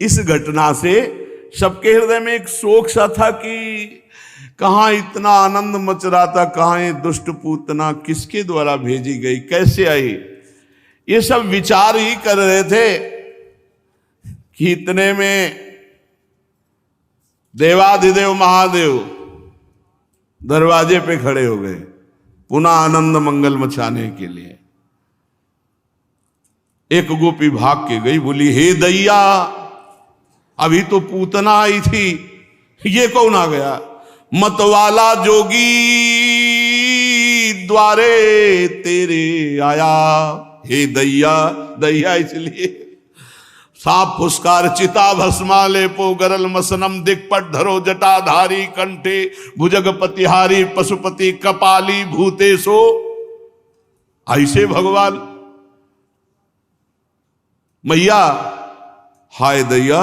इस घटना से सबके हृदय में एक शोक सा था कि कहाँ इतना आनंद मच रहा था, कहाँ ये दुष्ट पूतना किसके द्वारा भेजी गई, कैसे आई, ये सब विचार ही कर रहे थे कि इतने में देवाधिदेव महादेव दरवाजे पे खड़े हो गए पुनः आनंद मंगल मचाने के लिए। एक गोपी भाग के गई, बोली हे दैया, अभी तो पूतना आई थी, ये कौन आ गया? मतवाला जोगी द्वारे तेरे आया। हे दैया, दैया इसलिए साप फुस्कार चिता भस्माले पो गरल मसनम दिक्पट धरो जटाधारी कंठे भुजगपतिहारी पशुपति कपाली भूतेशो। ऐसे भगवान मैया, हाय दैया,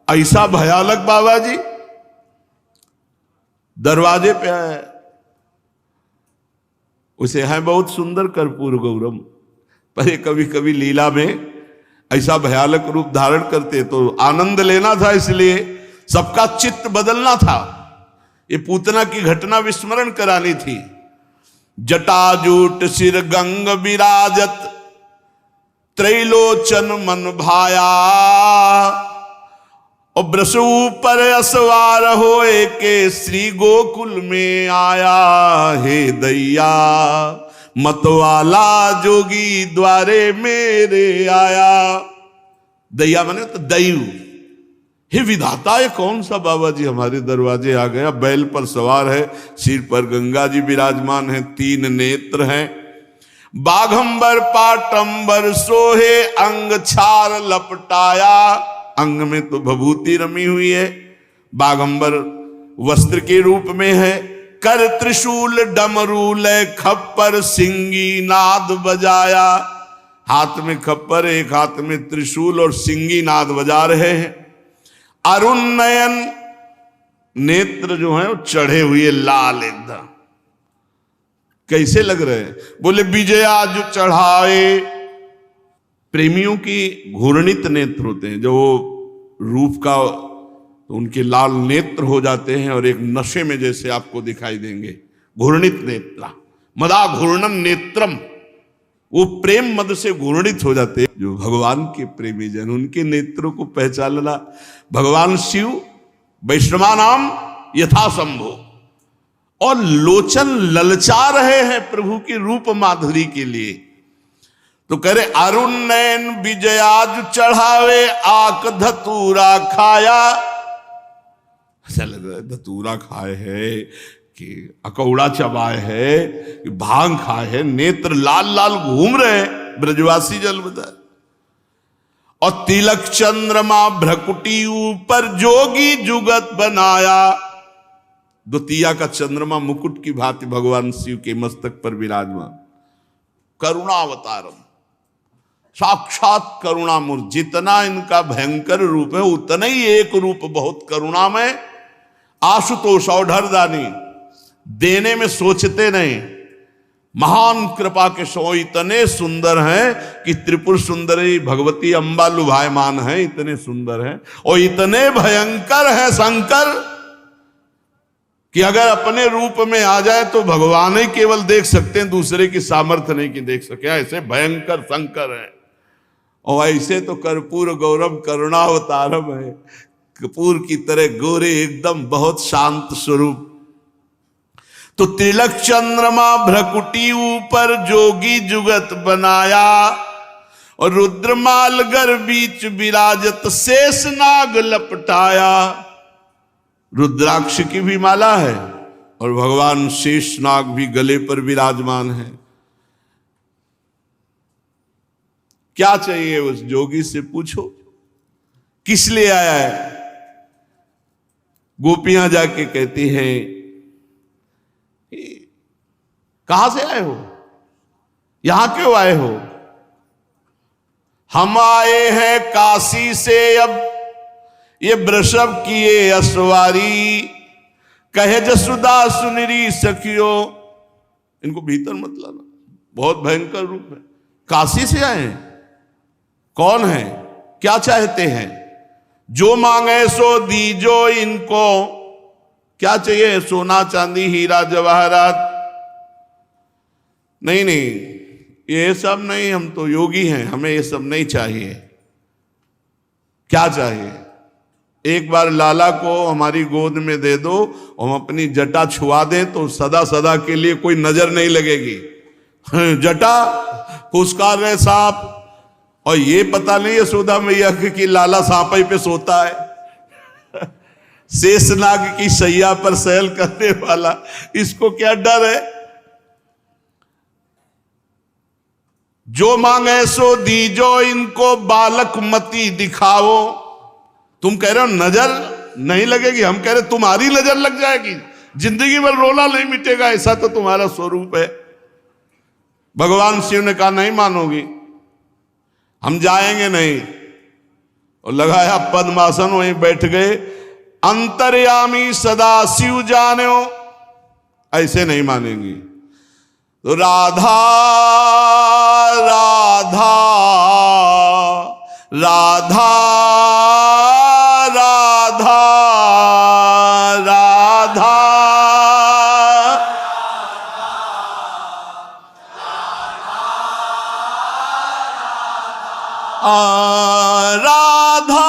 ऐसा भयानक बाबा जी दरवाजे पे आए। उसे है बहुत सुंदर कर्पूर गौरम, पर ये कभी कभी लीला में ऐसा भयानक रूप धारण करते, तो आनंद लेना था, इसलिए सबका चित्त बदलना था। ये पूतना की घटना विस्मरण करानी थी। जटाजूट सिर गंग विराजत त्रैलोचन मन भाया, और ब्रसु पर असवार होए के श्री गोकुल में आया। हे दैया, मतवाला जोगी द्वारे मेरे आया। दैया माने तो दैव, हे विधाता, ये कौन सा बाबा जी हमारे दरवाजे आ गया? बैल पर सवार है, सिर पर गंगा जी विराजमान है, 3 नेत्र हैं, बाघंबर पाटंबर सोहे अंग छार लपटाया। अंग में तो भभूति रमी हुई है, बाघंबर वस्त्र के रूप में है, कर त्रिशूल डमरूल खप्पर सिंगी नाद बजाया। हाथ में खप्पर, एक हाथ में त्रिशूल और सिंगी नाद बजा रहे हैं। अरुण नयन, नेत्र जो है वो चढ़े हुए लाल एकदम, कैसे लग रहे हैं? बोले विजया जो चढ़ाए। प्रेमियों की घूर्णित नेत्र होते हैं, जो रूप का तो उनके लाल नेत्र हो जाते हैं और एक नशे में जैसे आपको दिखाई देंगे। घूर्णित नेत्र, मदा घूर्णन नेत्रम, वो प्रेम मद से घूर्णित हो जाते हैं। जो भगवान के प्रेमी जन, उनके नेत्रों को पहचानना। भगवान शिव वैष्णवा नाम यथा संभो, और लोचन ललचा रहे हैं प्रभु की रूप माधुरी के लिए। तो करे अरुण नयन विजयाज चढ़ावे आक धतूरा खाया। ऐसा लग रहा है धतूरा खाए है कि अकौड़ा चबाए है कि भांग खाए है। नेत्र लाल लाल घूम रहे हैं, ब्रजवासी जल बता। और तिलक चंद्रमा भ्रकुटी ऊपर जोगी जुगत बनाया। द्वितीया का चंद्रमा मुकुट की भांति भगवान शिव के मस्तक पर विराजमान। करुणावतारम, साक्षात करुणामूर्ति। जितना इनका भयंकर रूप है उतना ही एक रूप बहुत करुणामय। आशुतोष औढ़रदानी, देने में सोचते नहीं, महान कृपा के सो इतने सुंदर हैं कि त्रिपुर सुंदरी भगवती अंबा लुभायमान है, इतने सुंदर हैं। और इतने भयंकर हैं शंकर कि अगर अपने रूप में आ जाए तो भगवान ही केवल देख सकते हैं, दूसरे की सामर्थ्य नहीं कि देख सके। ऐसे भयंकर शंकर है। और ऐसे तो कर्पूर गौरव करुणावतारम है, कपूर की तरह गोरे एकदम, बहुत शांत स्वरूप। तो तिलक चंद्रमा भ्रकुटी ऊपर जोगी जुगत बनाया। और रुद्रमाल गर बीच विराजत शेष नाग लपटाया। रुद्राक्ष की भी माला है और भगवान शेषनाग भी गले पर विराजमान है। क्या चाहिए उस जोगी से पूछो, किस लिए आया है? गोपियां जाके कहती हैं, कहां से आए हो, यहां क्यों आए हो? हम आए हैं काशी से, अब ये वृषभ किए असवारी, कहे जसुदा सुनरी सखियो। इनको भीतर मत लाना, बहुत भयंकर रूप है। काशी से आए हैं, कौन है, क्या चाहते हैं? जो मांगे सो दीजो इनको। क्या चाहिए? सोना चांदी हीरा जवाहरात? नहीं नहीं, ये सब नहीं, हम तो योगी हैं, हमें ये सब नहीं चाहिए। क्या चाहिए? एक बार लाला को हमारी गोद में दे दो, हम अपनी जटा छुआ दें तो सदा सदा के लिए कोई नजर नहीं लगेगी। जटा फुसकार रहे सांप, और ये पता नहीं यशोदा मैया कि लाला सांप पे सोता है। शेषनाग की सैया पर सैल करने वाला, इसको क्या डर है? जो मांगे सो दीजो इनको, बालक मती दिखाओ। तुम कह रहे हो नजर नहीं लगेगी, हम कह रहे तुम्हारी नजर लग जाएगी, जिंदगी भर रोना नहीं मिटेगा, ऐसा तो तुम्हारा स्वरूप है। भगवान शिव ने कहा नहीं मानोगी, हम जाएंगे नहीं। और लगाया पद्मासन, वहीं बैठ गए। अंतर्यामी सदा शिव जानो, ऐसे नहीं मानेंगी। तो राधा राधा राधा राधा राधा राधा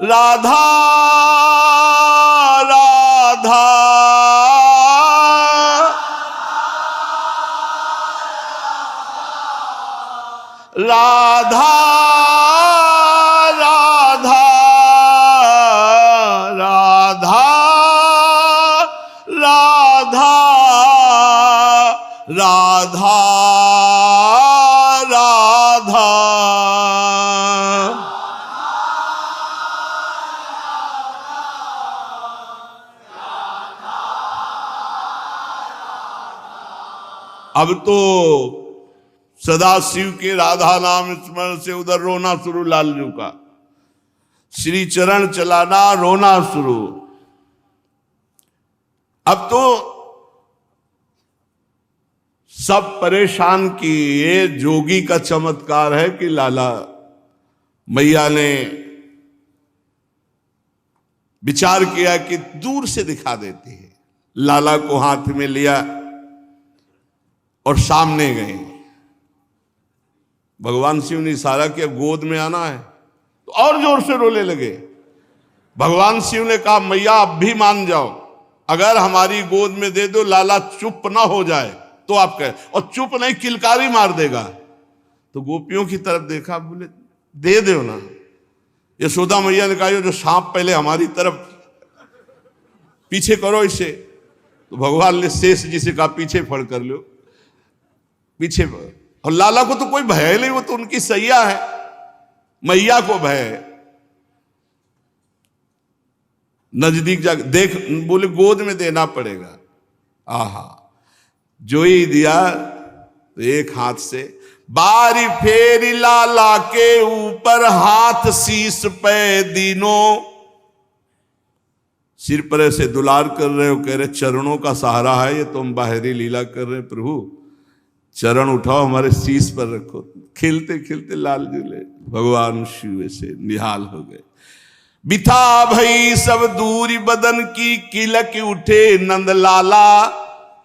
राधा राधा राधा राधा राधा राधा राधा राधा राधा। अब तो सदाशिव के राधा नाम स्मरण से उधर रोना शुरू, लालजू का श्री चरण चलाना, रोना शुरू। अब तो सब परेशान की। ये जोगी का चमत्कार है कि लाला मैया ने विचार किया कि दूर से दिखा देती है। लाला को हाथ में लिया और सामने गए। भगवान शिव ने इशारा किया गोद में आना है, तो और जोर से रोने लगे। भगवान शिव ने कहा मैया अब भी मान जाओ, अगर हमारी गोद में दे दो, लाला चुप ना हो जाए तो आप कहे, और चुप नहीं किलकारी मार देगा। तो गोपियों की तरफ देखा, बोले दे दो ना। यशोदा मैया ने कहा जो सांप पहले हमारी तरफ पीछे करो इसे। तो भगवान ने शेष जी से कहा पीछे फड़ कर लो, पीछे फड़। और लाला को तो कोई भय नहीं, वो तो उनकी सैया है, मैया को भय है। नजदीक जाकर देख, बोले गोद में देना पड़ेगा। आहा, जो ही दिया तो एक हाथ से बारी फेरी लाला के ऊपर, हाथ शीश पे दीनों। सिर पर ऐसे दुलार कर रहे हो, कह रहे चरणों का सहारा है ये, तुम बाहरी लीला कर रहे प्रभु, चरण उठाओ हमारे शीश पर रखो। खेलते खेलते लाल झूले भगवान शिव से निहाल हो गए। बिथा भई सब दूरी बदन की, किलक उठे नंद लाला।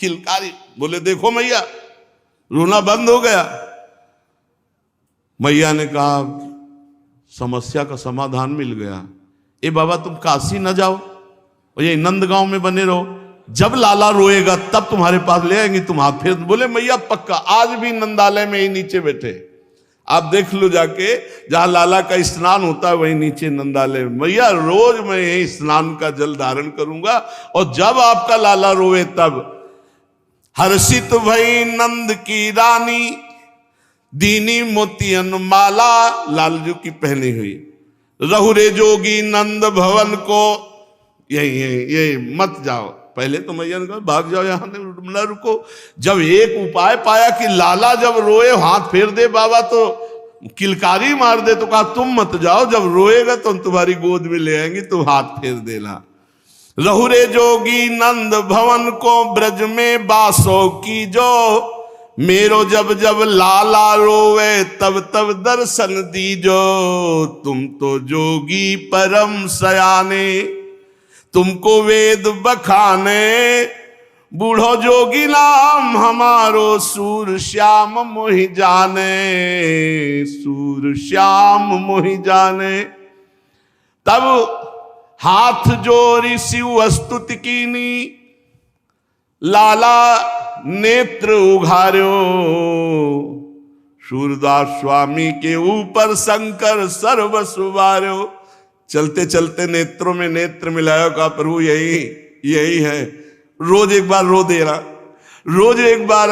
किलकारी बोले देखो मैया, रोना बंद हो गया। मैया ने कहा समस्या का समाधान मिल गया। ए बाबा तुम काशी न जाओ और ये नंदगांव में बने रहो, जब लाला रोएगा तब तुम्हारे पास ले आएंगे, तुम हाथ फेर। बोले मैया पक्का, आज भी नंदालय में ही नीचे बैठे, आप देख लो जाके, जहां लाला का स्नान होता है वहीं नीचे नंदालय में। मैया रोज मैं यही स्नान का जल धारण करूंगा, और जब आपका लाला रोए तब। हर्षित भई नंद की रानी, दीनी मोतियन माला, लालजू की पहनी हुई। रहुरे जोगी नंद भवन को, यही मत जाओ। पहले तो मैया ने कहा भाग जाओ, यहां न रुको। जब एक उपाय पाया कि लाला जब रोए हाथ फेर दे बाबा, तो किलकारी मार दे, तो कहा तुम मत जाओ, जब रोएगा तो हम तुम्हारी गोद में ले आएंगे, तुम हाथ फेर देना। रहुरे जोगी नंद भवन को, ब्रज में बासों की जो मेरो जब जब लाला रोवे तब तब दर्शन दीजो। तुम तो जोगी परम सयाने, तुमको वेद बखाने। बूढ़ो जोगी नाम हमारो सूर श्याम मोहि जाने, सूर श्याम मोहि जाने। तब हाथ जोड़ी शिव स्तुति कीनी, लाला नेत्र उघार्यो। सूरदास स्वामी के ऊपर शंकर सर्व सुवार्यो। चलते चलते नेत्रों में नेत्र मिलाया, का प्रभु यही है। रोज एक बार रो देना, रोज एक बार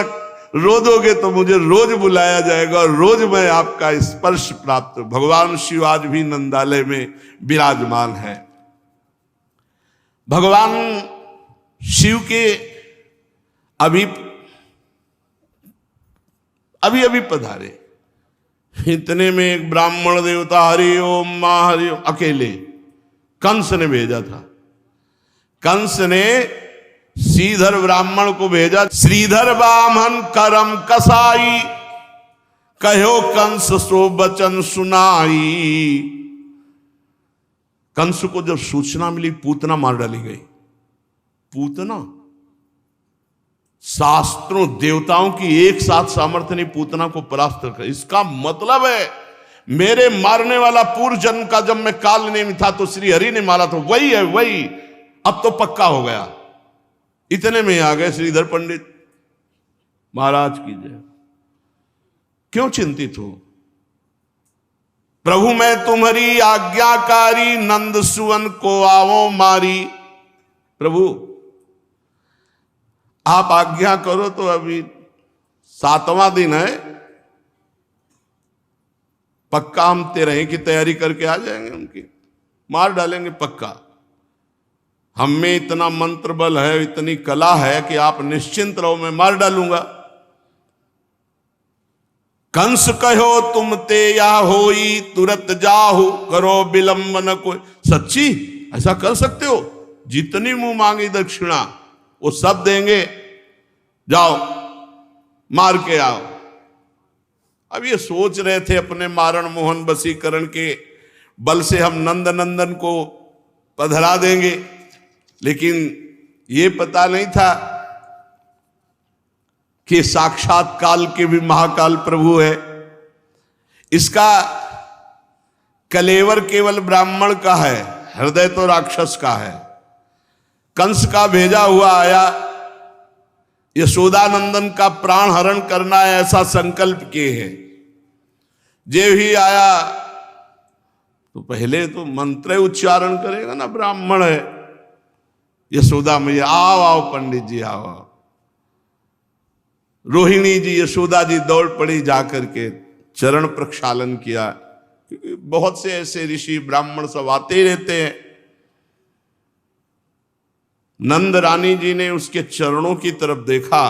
रो दोगे तो मुझे रोज बुलाया जाएगा और रोज मैं आपका स्पर्श प्राप्त। भगवान शिव आज भी नंदालय में विराजमान है। भगवान शिव के अभी पधारे। इतने में एक ब्राह्मण देवता हरि ओम मां हरि ओम अकेले कंस ने भेजा था। कंस ने श्रीधर ब्राह्मण को भेजा। श्रीधर ब्राह्मण करम कसाई, कहो कंस सो बचन सुनाई। कंस को जब सूचना मिली पूतना मार डाली गई। पूतना, शास्त्रों देवताओं की एक साथ सामर्थ्य नहीं पूतना को परास्त कर। इसका मतलब है मेरे मारने वाला पूर्व जन्म का जब मैं काल नेमी था तो श्री हरि ने मारा, तो वही है वही, अब तो पक्का हो गया। इतने में आ गए श्रीधर पंडित। महाराज की जय। क्यों चिंतित हो? प्रभु मैं तुम्हारी आज्ञाकारी, नंद सुवन को आवो मारी। प्रभु आप आज्ञा करो तो अभी 7वां दिन है, पक्का हम 13 की तैयारी करके आ जाएंगे, उनकी मार डालेंगे पक्का। हम में इतना मंत्र बल है, इतनी कला है कि आप निश्चिंत रहो, मैं मार डालूंगा। कंस कहो तुम ते या होई, तुरंत जाहु करो विलंब न कोई। सच्ची ऐसा कर सकते हो? जितनी मुंह मांगी दक्षिणा वो सब देंगे, जाओ मार के आओ। अब ये सोच रहे थे अपने मारण मोहन वशीकरण के बल से हम नंद नंदन को पधरा देंगे, लेकिन ये पता नहीं था कि साक्षात काल के भी महाकाल प्रभु है। इसका कलेवर केवल ब्राह्मण का है, हृदय तो राक्षस का है। कंस का भेजा हुआ आया, यशोदानंदन का प्राण हरण करना है ऐसा संकल्प किए हैं। जे भी आया तो पहले तो मंत्र उच्चारण करेगा ना, ब्राह्मण है। यशोदा मैया आओ आओ पंडित जी आओ आओ। रोहिणी जी यशोदा जी दौड़ पड़ी, जाकर के चरण प्रक्षालन किया। क्योंकि बहुत से ऐसे ऋषि ब्राह्मण सब आते ही रहते हैं। नंद रानी जी ने उसके चरणों की तरफ देखा,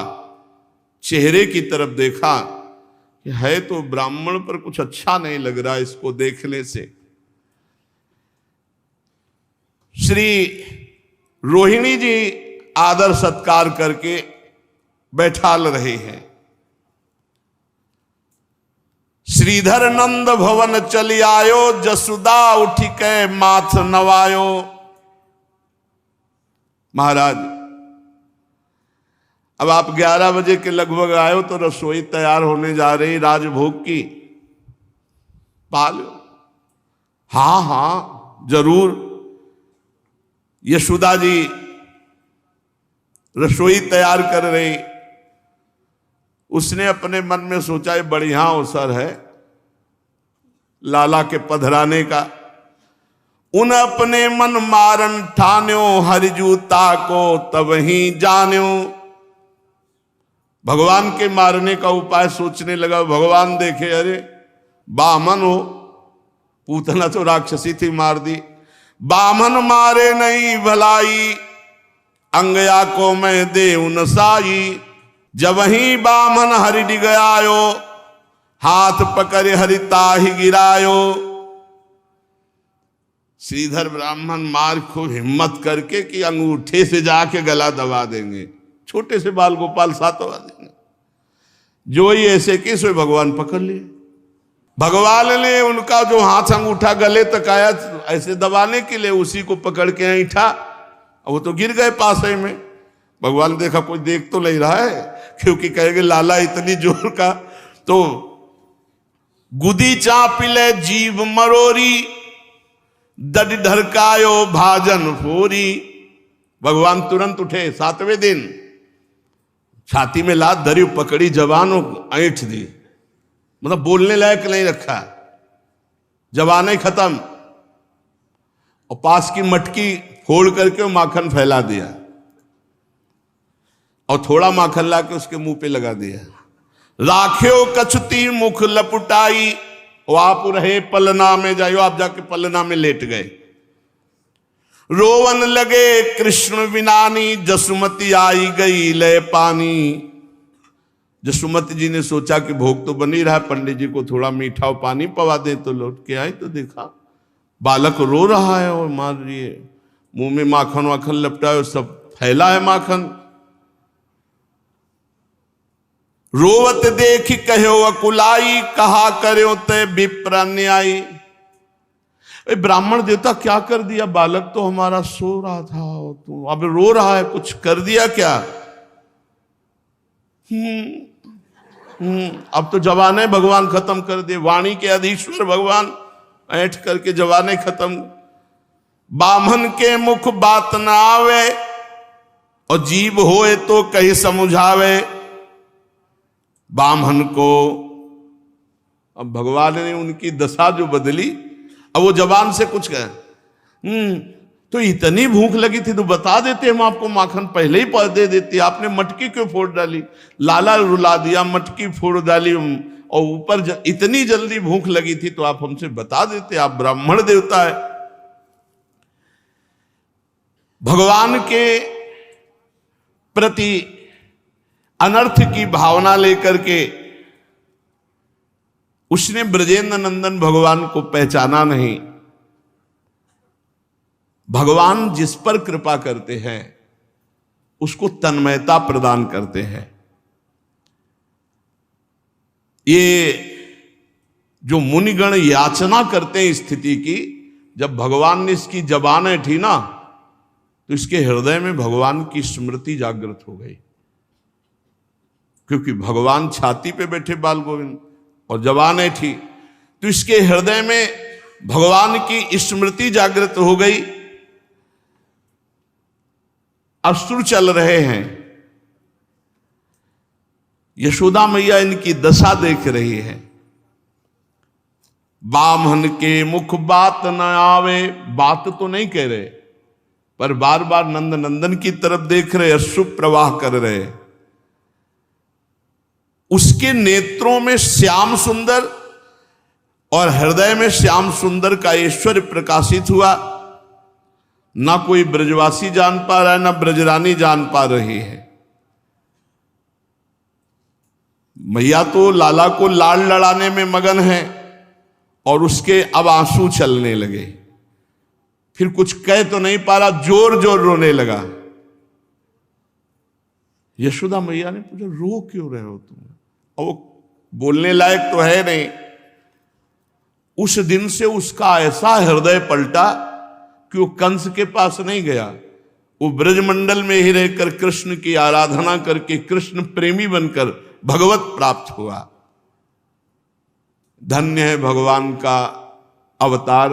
चेहरे की तरफ देखा कि है तो ब्राह्मण पर कुछ अच्छा नहीं लग रहा इसको देखने से। श्री रोहिणी जी आदर सत्कार करके बैठाल रहे हैं। श्रीधर नंद भवन चली आयो, जसुदा उठी के माथ नवायो। महाराज अब आप 11 बजे के लगभग आयो तो रसोई तैयार होने जा रही राजभोग की, पा लो। हाँ हाँ जरूर। यशोदा जी रसोई तैयार कर रही। उसने अपने मन में सोचा ये बढ़िया अवसर है लाला के पधराने का। उन अपने मन मारन ठान्यो, हरिजूता को तब ही जान्यो। भगवान के मारने का उपाय सोचने लगा। भगवान देखे अरे बामन हो, पूतना तो राक्षसी थी मार दी। बामन मारे नहीं भलाई, अंगया को मैं देव नसाई। जब ही बामन हरि डिगयायो, हाथ पकड़ हरिता ही गिरायो। श्रीधर ब्राह्मण मार खूब हिम्मत करके कि अंगूठे से जाके गला दबा देंगे। छोटे से बाल गोपाल सातवा देंगे। जो ही ऐसे की सो भगवान पकड़ लिए। भगवान ने उनका जो हाथ अंगूठा गले तक आया ऐसे दबाने के लिए उसी को पकड़ के ऐठा, वो तो गिर गए पास ही में। भगवान देखा कोई देख तो नहीं रहा है, क्योंकि कहेंगे लाला इतनी जोर का। तो गुदी चापिले जीव मरोरी, दड ढरकायो भाजन फोरी। भगवान तुरंत उठे 7वें दिन, छाती में लात धरी, पकड़ी जवानों ऐंठ दी, मतलब बोलने लायक नहीं रखा, जवानें खत्म। और पास की मटकी फोड़ करके माखन फैला दिया और थोड़ा माखन ला के उसके मुंह पे लगा दिया। राख्यो कछुती मुख लपुटाई, वो आप रहे पलना में, जाइयो आप जाके पलना में लेट गए। रोवन लगे कृष्ण विनानी, जसुमती आई गई ले पानी। जसुमती जी ने सोचा कि भोग तो बनी रहा, पंडित जी को थोड़ा मीठा और पानी पवा दे। तो लौट के आई तो देखा बालक रो रहा है और मार रही है, मुंह में माखन वाखन लपटाए, सब फैला है माखन। रोवत देख कहो अकुलाई, कहा करो ते विप्र अन्यायी। ब्राह्मण देवता क्या कर दिया, बालक तो हमारा सो रहा था, तो अब रो रहा है, कुछ कर दिया क्या? अब तो जवाने भगवान खत्म कर दे। वाणी के अधीश्वर भगवान ऐठ करके जवाने खत्म। बामन के मुख बात न आवे, और जीव होए तो कहीं समझावे। बामन को अब भगवान ने उनकी दशा जो बदली, अब वो जवान से कुछ कहे, तो इतनी भूख लगी थी तो बता देते, हम आपको माखन पहले ही दे देते, आपने मटकी क्यों फोड़ डाली? लाला रुला दिया, मटकी फोड़ डाली, और ऊपर इतनी जल्दी भूख लगी थी तो आप हमसे बता देते, आप ब्राह्मण देवता है। भगवान के प्रति अनर्थ की भावना लेकर के उसने ब्रजेंद्र नंदन भगवान को पहचाना नहीं। भगवान जिस पर कृपा करते हैं उसको तन्मयता प्रदान करते हैं। ये जो मुनिगण याचना करते हैं स्थिति की, जब भगवान ने इसकी जबान ऐठी ना, तो इसके हृदय में भगवान की स्मृति जागृत हो गई, क्योंकि भगवान छाती पे बैठे बाल गोविंद और जबान ऐठी, तो इसके हृदय में भगवान की स्मृति जागृत हो गई। अश्रु चल रहे हैं, यशोदा मैया इनकी दशा देख रही है। बामन के मुख बात न आवे, बात तो नहीं कह रहे, पर बार बार नंद नंदन की तरफ देख रहे, अश्रु प्रवाह कर रहे। उसके नेत्रों में श्याम सुंदर और हृदय में श्याम सुंदर का ऐश्वर्य प्रकाशित हुआ। ना कोई ब्रजवासी जान पा रहा है, ना ब्रजरानी जान पा रही है। मैया तो लाला को लाड़ लड़ाने में मगन है और उसके अब आंसू चलने लगे। फिर कुछ कह तो नहीं पा रहा, जोर जोर रोने लगा। यशोदा मैया ने पूछा, रो क्यों रहे हो तुम? और वो बोलने लायक तो है नहीं। उस दिन से उसका ऐसा हृदय पलटा कि वो कंस के पास नहीं गया, वो ब्रजमंडल में ही रहकर कृष्ण की आराधना करके कृष्ण प्रेमी बनकर भगवत प्राप्त हुआ। धन्य है भगवान का अवतार।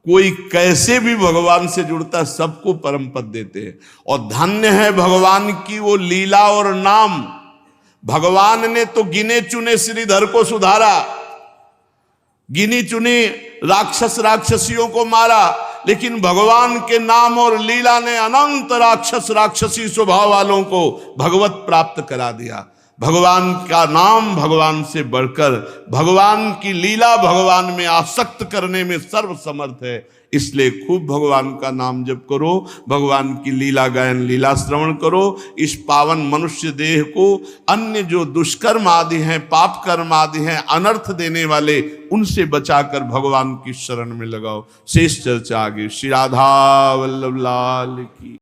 कोई कैसे भी भगवान से जुड़ता, सबको परम पद देते हैं। और धन्य है भगवान की वो लीला और नाम। भगवान ने तो गिने चुने श्रीधर को सुधारा, गिनी चुनी राक्षस राक्षसियों को मारा, लेकिन भगवान के नाम और लीला ने अनंत राक्षस राक्षसी स्वभाव वालों को भगवत प्राप्त करा दिया। भगवान का नाम भगवान से बढ़कर, भगवान की लीला भगवान में आसक्त करने में सर्वसमर्थ है। इसलिए खूब भगवान का नाम जप करो, भगवान की लीला गायन लीला श्रवण करो। इस पावन मनुष्य देह को अन्य जो दुष्कर्म आदि हैं, पाप कर्म आदि हैं, अनर्थ देने वाले, उनसे बचाकर भगवान की शरण में लगाओ। शेष चर्चा आगे। श्री राधा वल्लभ लाल की।